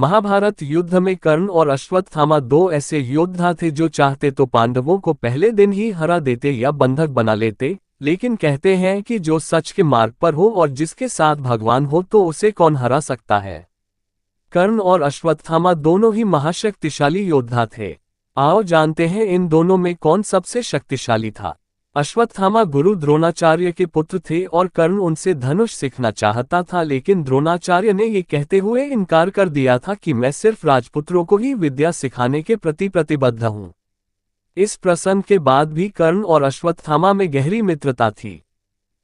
महाभारत युद्ध में कर्ण और अश्वत्थामा दो ऐसे योद्धा थे जो चाहते तो पांडवों को पहले दिन ही हरा देते या बंधक बना लेते, लेकिन कहते हैं कि जो सच के मार्ग पर हो और जिसके साथ भगवान हो तो उसे कौन हरा सकता है। कर्ण और अश्वत्थामा दोनों ही महाशक्तिशाली योद्धा थे। आओ जानते हैं इन दोनों में कौन सबसे शक्तिशाली था। अश्वत्थामा गुरु द्रोणाचार्य के पुत्र थे और कर्ण उनसे धनुष सीखना चाहता था, लेकिन द्रोणाचार्य ने ये कहते हुए इनकार कर दिया था कि मैं सिर्फ राजपुत्रों को ही विद्या सिखाने के प्रति प्रतिबद्ध हूँ। इस प्रसंग के बाद भी कर्ण और अश्वत्थामा में गहरी मित्रता थी।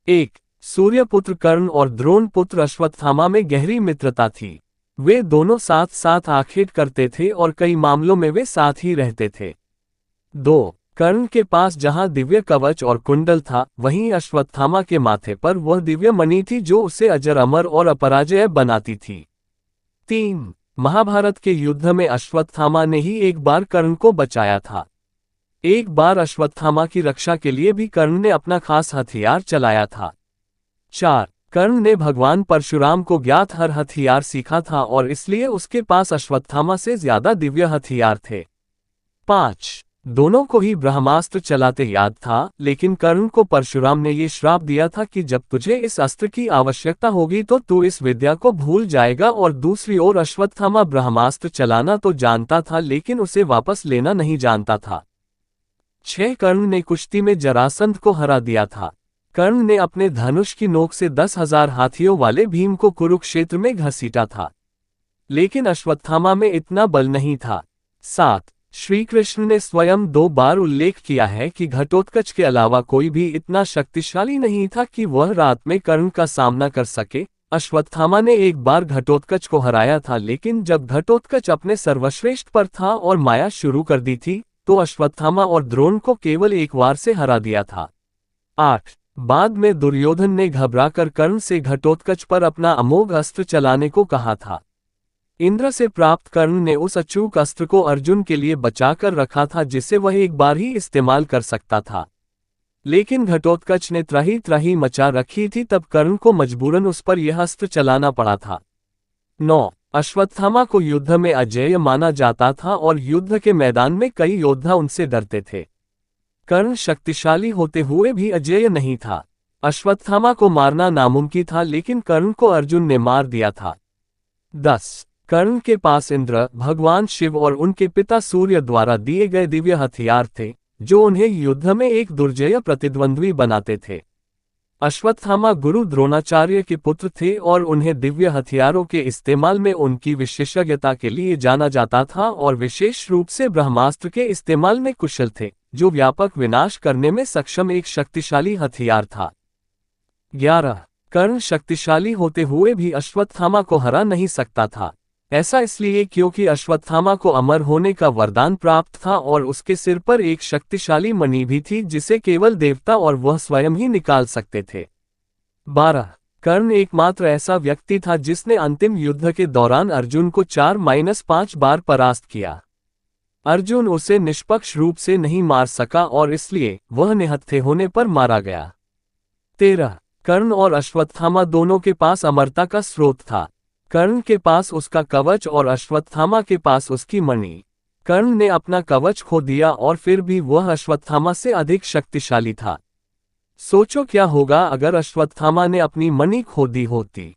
1. सूर्यपुत्र कर्ण और द्रोण पुत्र अश्वत्थामा में गहरी मित्रता थी। वे दोनों साथ साथ आखेट करते थे और कई मामलों में वे साथ ही रहते थे। 2. कर्ण के पास जहां दिव्य कवच और कुंडल था, वहीं अश्वत्थामा के माथे पर वह दिव्य मणि थी जो उसे अजर अमर और अपराजेय बनाती थी। 3. महाभारत के युद्ध में अश्वत्थामा ने ही एक बार कर्ण को बचाया था। एक बार अश्वत्थामा की रक्षा के लिए भी कर्ण ने अपना खास हथियार चलाया था। 4. कर्ण ने भगवान परशुराम को ज्ञात हर हथियार सीखा था और इसलिए उसके पास अश्वत्थामा से ज्यादा दिव्य हथियार थे। 5. दोनों को ही ब्रह्मास्त्र चलाते याद था, लेकिन कर्ण को परशुराम ने ये श्राप दिया था कि जब तुझे इस अस्त्र की आवश्यकता होगी तो तू इस विद्या को भूल जाएगा। और दूसरी ओर अश्वत्थामा ब्रह्मास्त्र चलाना तो जानता था लेकिन उसे वापस लेना नहीं जानता था। 6. कर्ण ने कुश्ती में जरासंध को हरा दिया था। कर्ण ने अपने धनुष की नोक से 10,000 हाथियों वाले भीम को कुरुक्षेत्र में घसीटा था, लेकिन अश्वत्थामा में इतना बल नहीं था। 7. श्री कृष्ण ने स्वयं 2 बार उल्लेख किया है कि घटोत्कच के अलावा कोई भी इतना शक्तिशाली नहीं था कि वह रात में कर्ण का सामना कर सके। अश्वत्थामा ने एक बार घटोत्कच को हराया था, लेकिन जब घटोत्कच अपने सर्वश्रेष्ठ पर था और माया शुरू कर दी थी तो अश्वत्थामा और द्रोण को केवल एक बार से हरा दिया था। 8. बाद में दुर्योधन ने घबराकर कर्ण से घटोत्कच पर अपना अमोघ अस्त्र चलाने को कहा था। इंद्र से प्राप्त कर्ण ने उस अचूक अस्त्र को अर्जुन के लिए बचाकर रखा था जिसे वह एक बार ही इस्तेमाल कर सकता था, लेकिन घटोत्कच ने त्राही त्राही मचा रखी थी, तब कर्ण को मजबूरन उस पर यह अस्त्र चलाना पड़ा था। 9. अश्वत्थामा को युद्ध में अजेय माना जाता था और युद्ध के मैदान में कई योद्धा उनसे डरते थे। कर्ण शक्तिशाली होते हुए भी अजेय नहीं था। अश्वत्थामा को मारना नामुमकिन था, लेकिन कर्ण को अर्जुन ने मार दिया था। 10. कर्ण के पास इंद्र, भगवान शिव और उनके पिता सूर्य द्वारा दिए गए दिव्य हथियार थे जो उन्हें युद्ध में एक दुर्जय प्रतिद्वंद्वी बनाते थे। अश्वत्थामा गुरु द्रोणाचार्य के पुत्र थे और उन्हें दिव्य हथियारों के इस्तेमाल में उनकी विशेषज्ञता के लिए जाना जाता था और विशेष रूप से ब्रह्मास्त्र के इस्तेमाल में कुशल थे, जो व्यापक विनाश करने में सक्षम एक शक्तिशाली हथियार था। 11. कर्ण शक्तिशाली होते हुए भी अश्वत्थामा को हरा नहीं सकता था। ऐसा इसलिए क्योंकि अश्वत्थामा को अमर होने का वरदान प्राप्त था और उसके सिर पर एक शक्तिशाली मणि भी थी जिसे केवल देवता और वह स्वयं ही निकाल सकते थे। 12. कर्ण एकमात्र ऐसा व्यक्ति था जिसने अंतिम युद्ध के दौरान अर्जुन को 4-5 बार परास्त किया। अर्जुन उसे निष्पक्ष रूप से नहीं मार सका और इसलिए वह निहत्थे होने पर मारा गया। 13. कर्ण और अश्वत्थामा दोनों के पास अमरता का स्रोत था। कर्ण के पास उसका कवच और अश्वत्थामा के पास उसकी मणि। कर्ण ने अपना कवच खो दिया और फिर भी वह अश्वत्थामा से अधिक शक्तिशाली था। सोचो क्या होगा अगर अश्वत्थामा ने अपनी मणि खो दी होती।